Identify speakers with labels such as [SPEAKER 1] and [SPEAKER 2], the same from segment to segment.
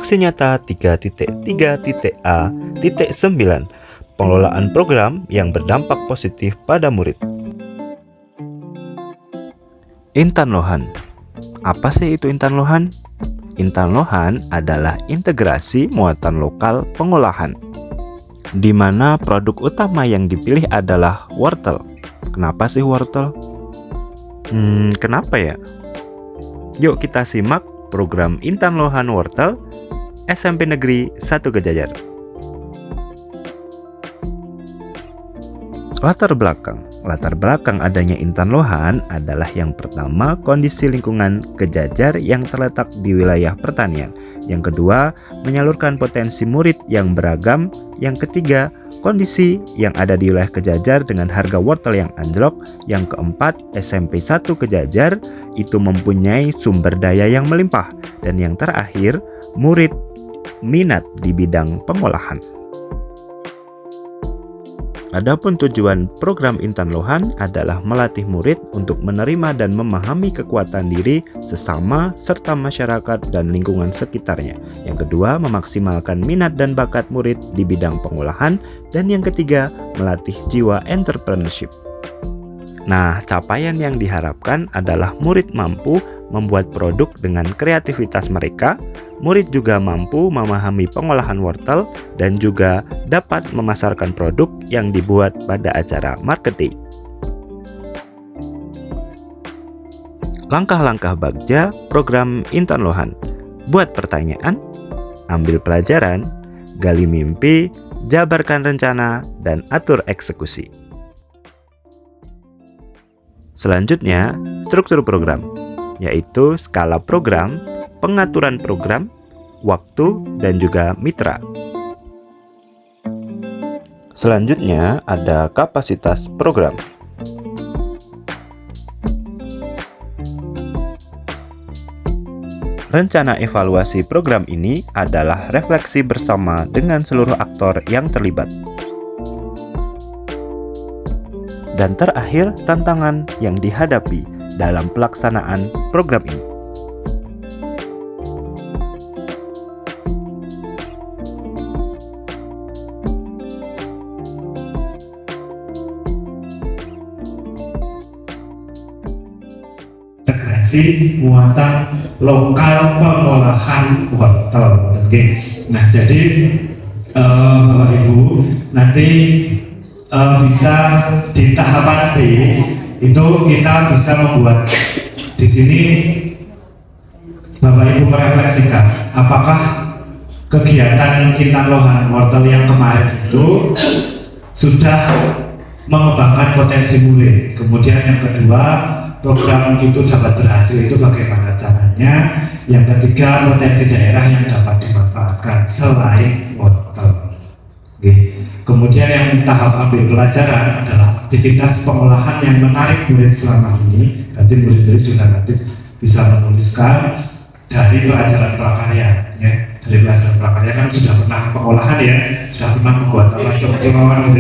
[SPEAKER 1] Aksi nyata 3.3.A.9 Pengelolaan program yang berdampak positif pada murid. Intan Lohan. Apa sih itu Intan Lohan? Intan Lohan adalah integrasi muatan lokal pengolahan, di mana produk utama yang dipilih adalah wortel. Kenapa sih wortel? Kenapa ya? Yuk kita simak program Intan Lohan Wortel SMP Negeri 1 Gejajar. Latar belakang adanya Intan Lohan adalah yang pertama kondisi lingkungan Gejajar yang terletak di wilayah pertanian. Yang kedua, menyalurkan potensi murid yang beragam. Yang ketiga, kondisi yang ada di wilayah Gejajar dengan harga wortel yang anjlok. Yang keempat, SMP 1 Gejajar itu mempunyai sumber daya yang melimpah. Dan yang terakhir, murid minat di bidang pengolahan. Adapun tujuan program Intan Lohan adalah melatih murid untuk menerima dan memahami kekuatan diri, sesama, serta masyarakat dan lingkungan sekitarnya. Yang kedua, memaksimalkan minat dan bakat murid di bidang pengolahan. Dan yang ketiga, melatih jiwa entrepreneurship. Nah, capaian yang diharapkan adalah murid mampu membuat produk dengan kreativitas mereka, murid juga mampu memahami pengolahan wortel, dan juga dapat memasarkan produk yang dibuat pada acara marketing. Langkah-langkah bagja program Intan Lohan. Buat pertanyaan, ambil pelajaran, gali mimpi, jabarkan rencana, dan atur eksekusi. Selanjutnya, struktur program, yaitu skala program, pengaturan program, waktu, dan juga mitra. Selanjutnya ada kapasitas program. Rencana evaluasi program ini adalah refleksi bersama dengan seluruh aktor yang terlibat. Dan terakhir, tantangan yang dihadapi dalam pelaksanaan program ini.
[SPEAKER 2] Integrasi muatan lokal pengolahan wortel. Nah, jadi Bapak Ibu nanti bisa di tahapan B itu kita bisa membuat di sini Bapak Ibu merefleksikan apakah kegiatan Intan Lohan wortel yang kemarin itu sudah mengembangkan potensi murid. Kemudian yang kedua, program itu dapat berhasil itu bagaimana caranya. Yang ketiga, potensi daerah yang dapat dimanfaatkan selain wortel. Kemudian yang tahap ambil pelajaran adalah aktivitas pengolahan yang menarik murid selama ini. Nanti murid-murid juga nanti bisa menuliskan dari pelajaran prakarya, ya. Dari pelajaran prakarya kan sudah pernah pengolahan ya, sudah pernah membuat apa coba gitu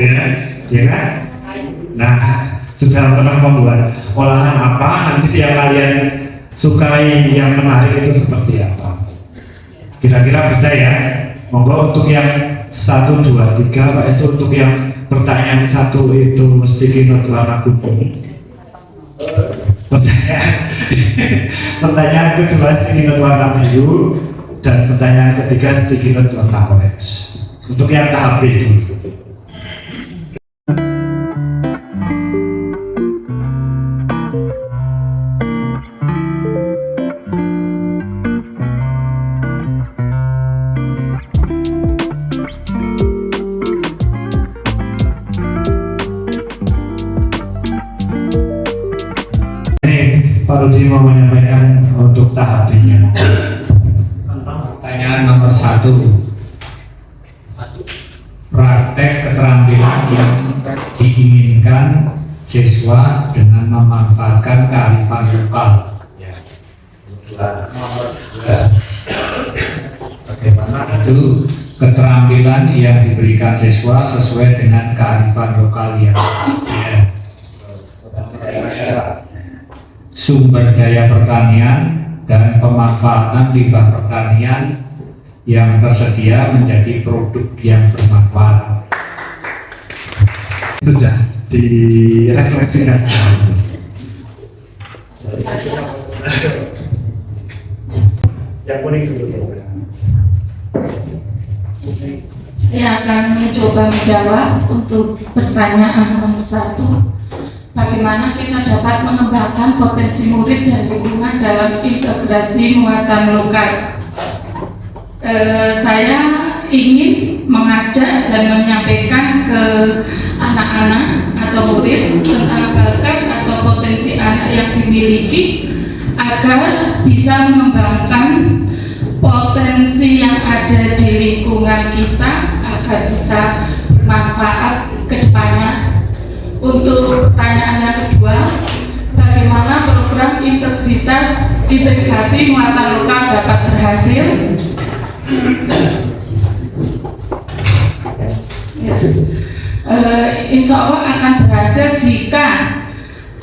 [SPEAKER 2] ya kan? Nah, sudah pernah membuat olahan apa? Nanti yang kalian sukai yang menarik itu seperti apa? Kira-kira bisa ya? Monggo untuk yang 1, 2, 3, Pak Estu, untuk yang pertanyaan 1 itu sticky note warna kuning. Pertanyaan kedua sticky note warna biru, dan pertanyaan ketiga sticky note warna orange. Untuk yang tahap B dulu. Pak Rudi mau menyampaikan untuk tahap B-nya.
[SPEAKER 3] Pertanyaan nomor 1. Praktek keterampilan yang diinginkan siswa dengan memanfaatkan kearifan lokal. Nomor 2. Bagaimana itu keterampilan yang diberikan siswa sesuai dengan kearifan lokal yang ada. Sumber daya pertanian dan pemanfaatan limbah pertanian yang tersedia menjadi produk yang bermanfaat.
[SPEAKER 2] Sudah direfleksikan. Yang kuning dulu.
[SPEAKER 4] Saya akan mencoba menjawab untuk pertanyaan nomor 1. Bagaimana kita dapat mengembangkan potensi murid dan lingkungan dalam integrasi muatan lokal? Saya ingin mengajak dan menyampaikan ke anak-anak atau murid tentang bakat atau potensi anak yang dimiliki agar bisa mengembangkan potensi yang ada di lingkungan kita agar bisa bermanfaat ke depannya. Untuk pertanyaan yang kedua, bagaimana program integrasi muatan lokal dapat berhasil? Insya Allah akan berhasil jika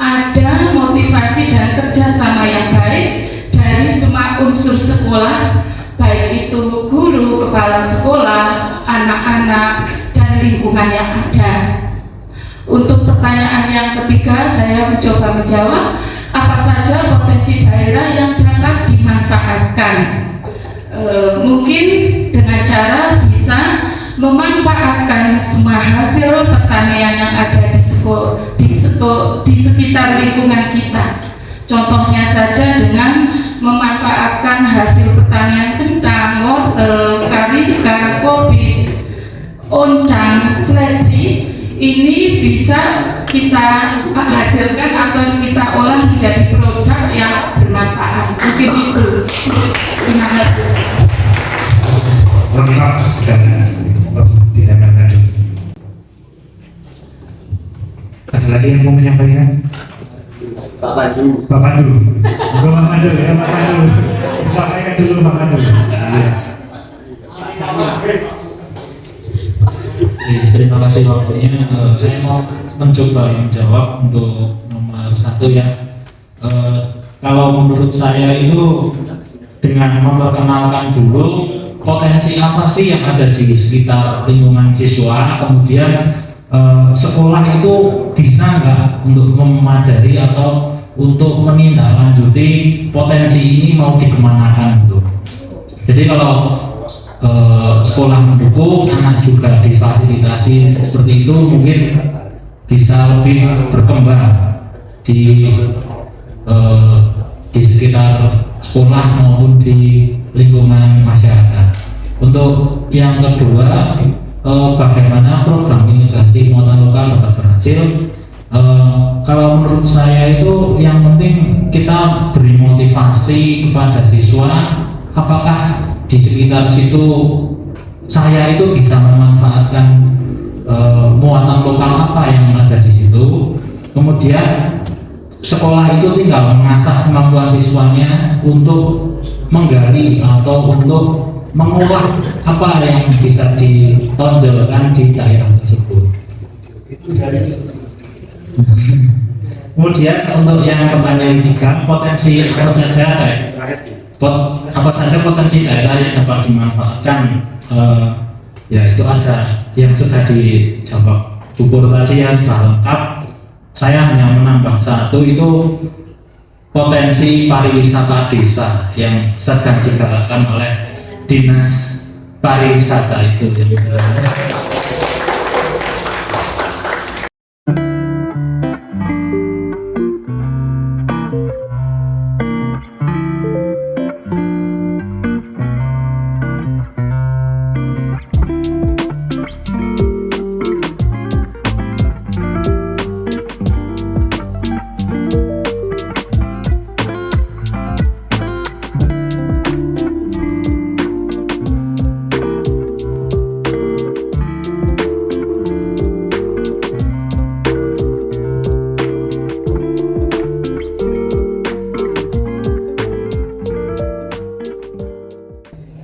[SPEAKER 4] ada motivasi dan kerjasama yang baik dari semua unsur sekolah, baik itu guru, kepala sekolah, anak-anak, dan lingkungan yang ada. Untuk pertanyaan yang ketiga, saya mencoba menjawab apa saja potensi daerah yang dapat dimanfaatkan. Mungkin dengan cara bisa memanfaatkan semua hasil pertanian yang ada di sekitar lingkungan kita. Contohnya saja dengan memanfaatkan hasil pertanian kentang, wortel, karika, kobis, oncang, seledri. Ini bisa kita hasilkan atau kita olah menjadi produk yang bermanfaat. Mungkin itu. Terima kasih.
[SPEAKER 2] Lengkap sekali. Tidak ada. Ada lagi yang mau menyampaikan?
[SPEAKER 5] Pak Pandu.
[SPEAKER 2] Pak Pandu. Pak Pandu ya, Pak Pandu. Sampaikan dulu Pak Pandu. Iya.
[SPEAKER 6] Terima kasih waktunya. Saya mau mencoba menjawab untuk nomor 1 ya. Kalau menurut saya itu dengan memperkenalkan dulu potensi apa sih yang ada di sekitar lingkungan siswa, kemudian sekolah itu bisa nggak untuk memadai atau untuk menindaklanjuti potensi ini mau dikemanakan gitu. Jadi kalau sekolah mendukung, anak juga difasilitasi seperti itu, mungkin bisa lebih berkembang di sekitar sekolah maupun di lingkungan masyarakat. Untuk yang kedua, bagaimana program integrasi muatan lokal dapat berhasil? Kalau menurut saya itu yang penting kita beri motivasi kepada siswa, apakah di sekitar situ saya itu bisa memanfaatkan muatan lokal apa yang ada di situ. Kemudian sekolah itu tinggal mengasah kemampuan siswanya untuk menggali atau untuk mengolah apa yang bisa ditonjolkan di daerah tersebut. Kemudian untuk yang pertanyaan 3, potensi apa saja potensi daerah yang dapat dimanfaatkan? Ya itu ada yang sudah dijawab Bu Pur tadi ya, sudah lengkap. Saya hanya menambah 1, itu potensi pariwisata desa yang sedang digerakkan oleh Dinas Pariwisata itu.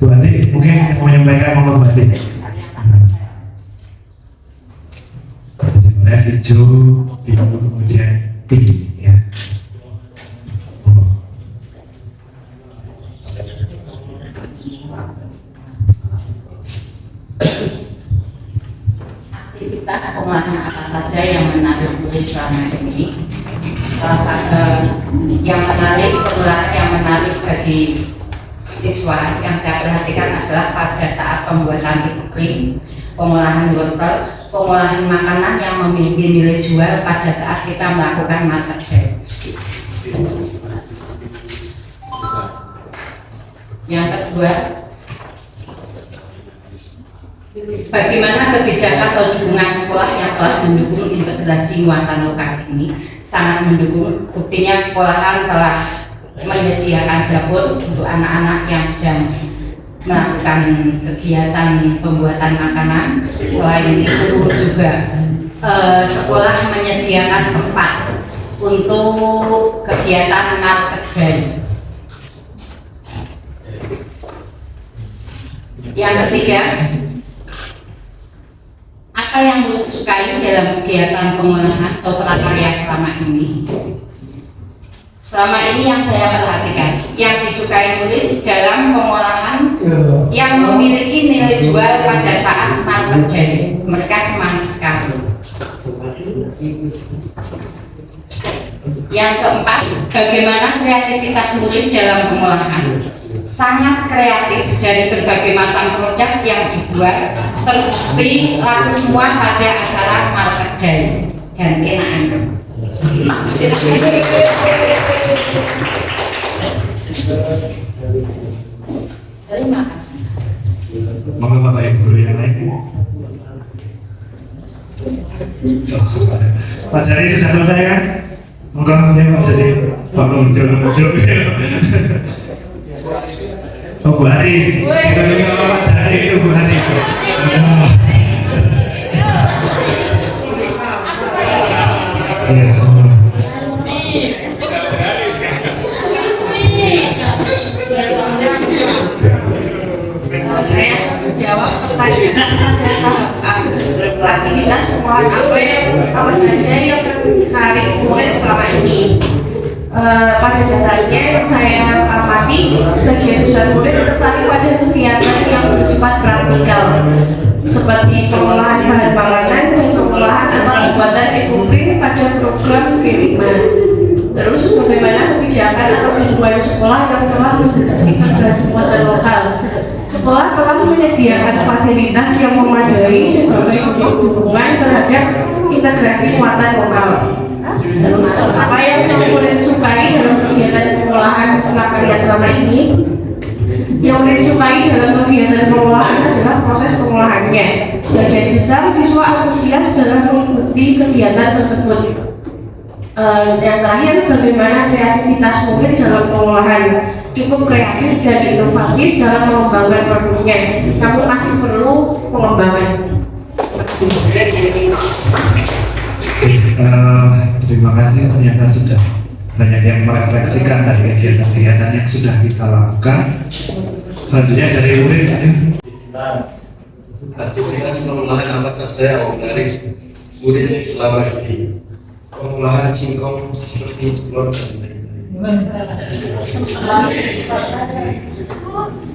[SPEAKER 2] Bu Ati, mungkin mau menyampaikan monggo Bu Ati. Kemudian hijau, biru, kemudian tinggi ya.
[SPEAKER 7] apa saja yang menarik murid selama ini. Yang menarik bagi siswa yang saya perhatikan adalah pada saat pembuatan itu krim, pengolahan wortel, pengolahan makanan yang memiliki nilai jual pada saat kita melakukan market day. Yang kedua, bagaimana kebijakan atau dukungan sekolah yang telah mendukung integrasi muatan lokal ini sangat mendukung. Buktinya sekolahan telah menyediakan dapur untuk anak-anak yang sedang melakukan kegiatan pembuatan makanan. Selain itu juga sekolah menyediakan tempat untuk kegiatan market day. Yang ketiga, apa yang murid sukai dalam kegiatan pengolahan atau prakarya selama ini? Selama ini yang saya perhatikan, yang disukai murid dalam pengolahan yang memiliki nilai jual pada saat market day, mereka semangat sekali. Yang keempat, bagaimana kreativitas murid dalam pengolahan? Sangat kreatif dari berbagai macam produk yang dibuat, terbukti laku semua pada acara market day dan enak-enak. Terima kasih.
[SPEAKER 2] Monggo Bapak Ibu guru yang lain. Pak Jari sudah selesai kan? Monggo ya Pak Jari. Pak muncul. Oh Bu Hari. Kita juga Pak Jari itu Bu Hari.
[SPEAKER 7] Saya jawab pertanyaan aktivitas pengolahan apa saja yang menarik murid selama ini. Pada dasarnya yang saya amati, sebagian besar murid tertarik pada kegiatan yang bersifat praktikal seperti pengolahan bahan pangan dan pengolahan atau pembuatan ekoprint pada program B5. Terus bagaimana kebijakan atau dukungan sekolah yang telah integrasi muatan lokal? Sekolah telah menyediakan fasilitas yang memadai sebagai bentuk dukungan terhadap integrasi muatan lokal. Terus apa yang murid sukai dalam kegiatan pengolahan prakarya selama ini? Yang murid sukai dalam kegiatan pengolahan adalah proses pengolahannya. Sebagian besar siswa antusias dalam mengikuti kegiatan tersebut. Yang terakhir, bagaimana kreativitas murid dalam pengolahan? Cukup kreatif dan inovatif dalam mengembangkan produknya, namun masih perlu pengembangan.
[SPEAKER 2] Terima kasih, ternyata sudah banyak yang merefleksikan dari kegiatan-kegiatan yang sudah kita lakukan. Selanjutnya dari murid.
[SPEAKER 8] Aktivitas pengolahan apa saja yang menarik murid selama ini? Pengolahan singkong seperti telur dan lain-lain.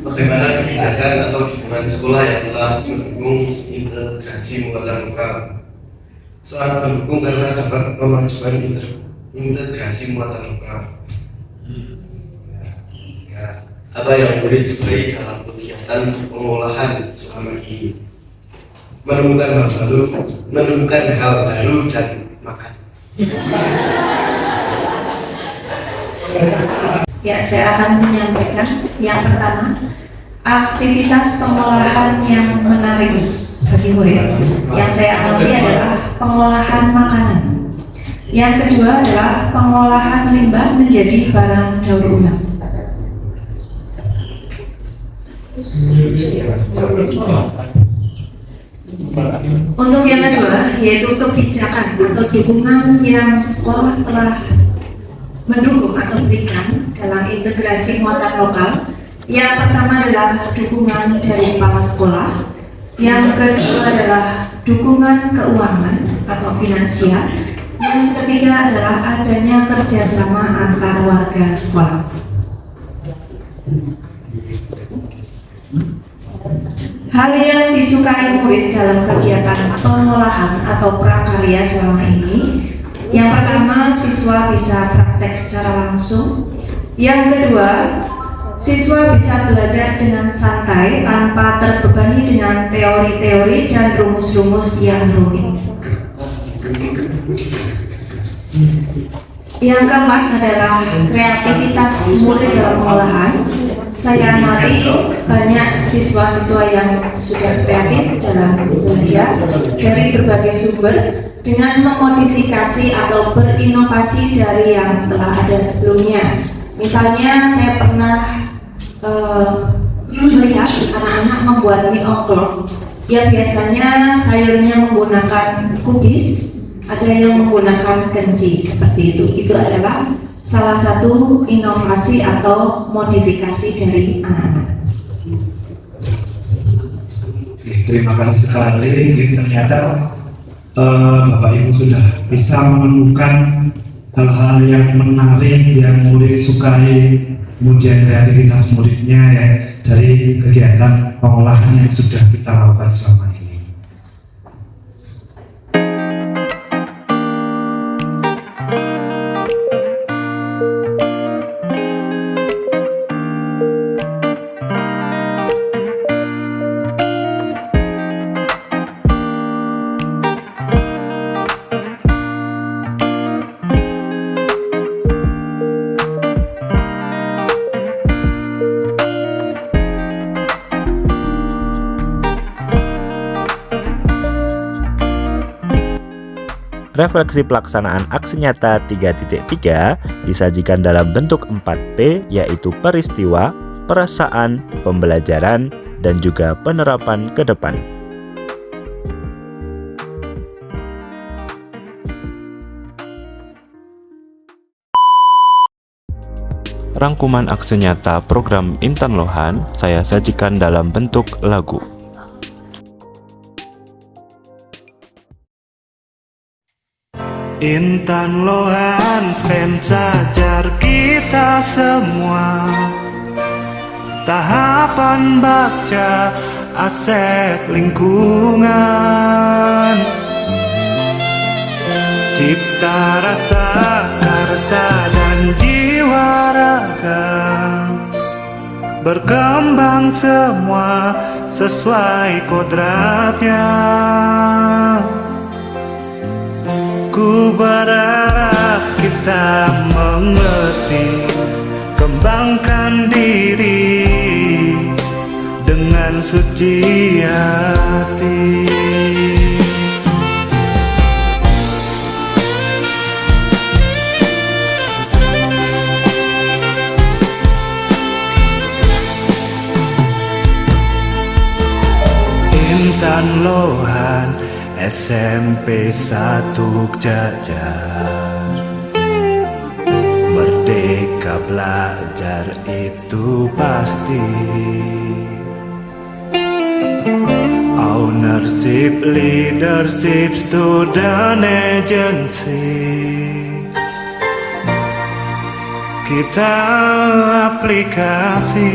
[SPEAKER 8] Bagaimana kebijakan atau dukungan sekolah yang telah mendukung integrasi muatan lokal? Sangat mendukung karena dapat memajukan integrasi muatan lokal. Apa yang murid sukai dalam kegiatan pengolahan selama ini? Menemukan hal baru dan makan.
[SPEAKER 9] Ya, saya akan menyampaikan yang pertama, aktivitas pengolahan yang menarik bagi murid yang saya amati adalah pengolahan makanan. Yang kedua adalah pengolahan limbah menjadi barang daur ulang. Untuk yang kedua, yaitu kebijakan atau dukungan yang sekolah telah mendukung atau berikan dalam integrasi muatan lokal. Yang pertama adalah dukungan dari kepala sekolah. Yang kedua adalah dukungan keuangan atau finansial. Yang ketiga adalah adanya kerjasama antar warga sekolah. Hal yang disukai murid dalam kegiatan pengolahan atau prakarya selama ini, yang pertama, siswa bisa praktek secara langsung. Yang kedua, siswa bisa belajar dengan santai tanpa terbebani dengan teori-teori dan rumus-rumus yang rumit. Yang keempat adalah kreativitas murid dalam pengolahan. Saya amati banyak siswa-siswa yang sudah kreatif dalam belajar dari berbagai sumber dengan memodifikasi atau berinovasi dari yang telah ada sebelumnya. Misalnya saya pernah melihat anak-anak membuat mie ongklok yang biasanya sayurnya menggunakan kubis, ada yang menggunakan kenci seperti itu. Itu adalah salah satu inovasi atau modifikasi dari anak-anak.
[SPEAKER 2] Terima kasih sekali. Jadi ternyata Bapak Ibu sudah bisa menemukan hal-hal yang menarik yang murid sukai, kemudian kreativitas muridnya ya dari kegiatan pengolahan yang sudah kita lakukan selama ini.
[SPEAKER 1] Refleksi pelaksanaan aksi nyata 3.3 disajikan dalam bentuk 4P, yaitu peristiwa, perasaan, pembelajaran, dan juga penerapan ke depan. Rangkuman aksi nyata program Intan Lohan saya sajikan dalam bentuk lagu.
[SPEAKER 2] Intan Lohan pencajar kita semua, tahapan baca aset lingkungan, cipta rasa karsa dan jiwa raga, berkembang semua sesuai kodratnya. Ku berharap kita mengerti, kembangkan diri dengan suci hati. Intan Lohan SMP 1 Jajar, merdeka belajar itu pasti. Ownership, leadership, student agency, kita aplikasi.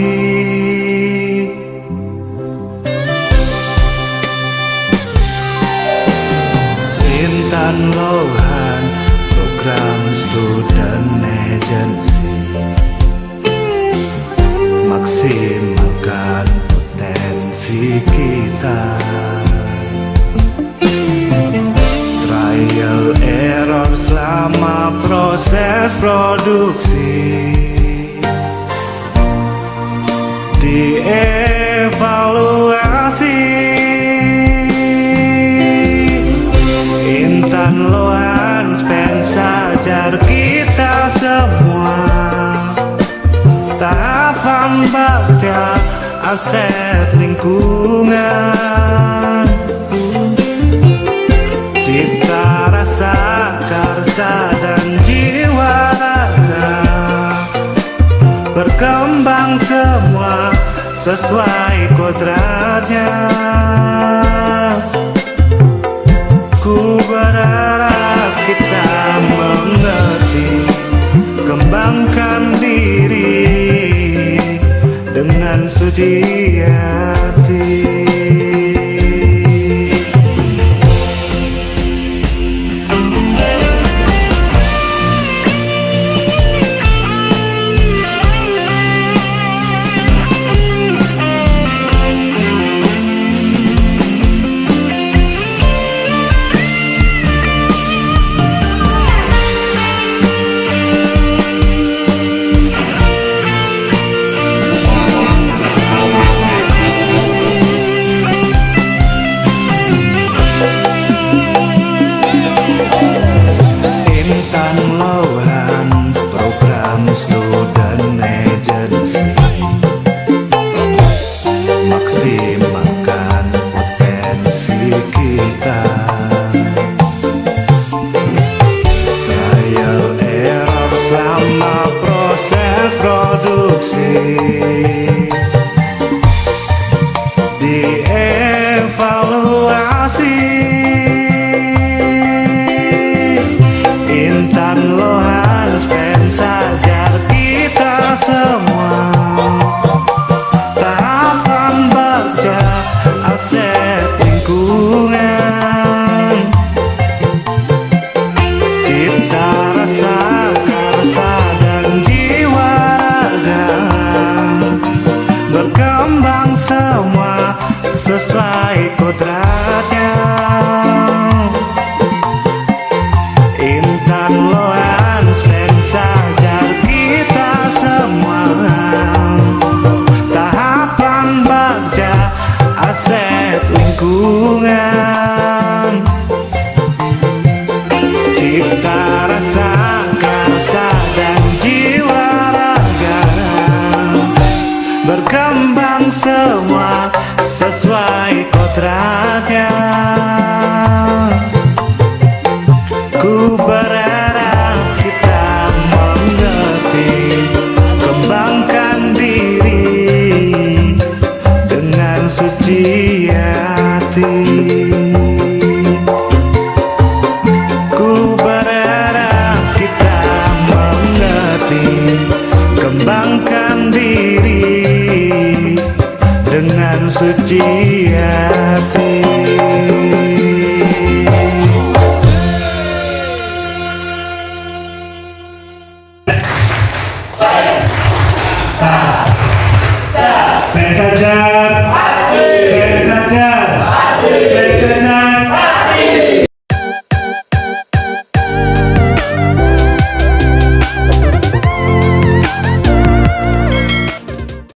[SPEAKER 2] Intan Lohan program student agency, maksimalkan potensi kita. Trial error selama proses produksi, dievaluasi. Intan Lohan pencajar kita semua, tahapan baca aset lingkungan, cipta rasa karsa dan jiwa raga, berkembang semua sesuai kodratnya. Ku berharap kita mengerti, kembangkan diri dengan suci hati.
[SPEAKER 1] cipta rasa karsa dan jiwa raga, berkembang semua sesuai kodratnya. Ku berharap kita mengerti, kembangkan diri dengan suci hati. Ku berharap kita mengerti, kembangkan diri dengan suci hati.
[SPEAKER 3] Satu.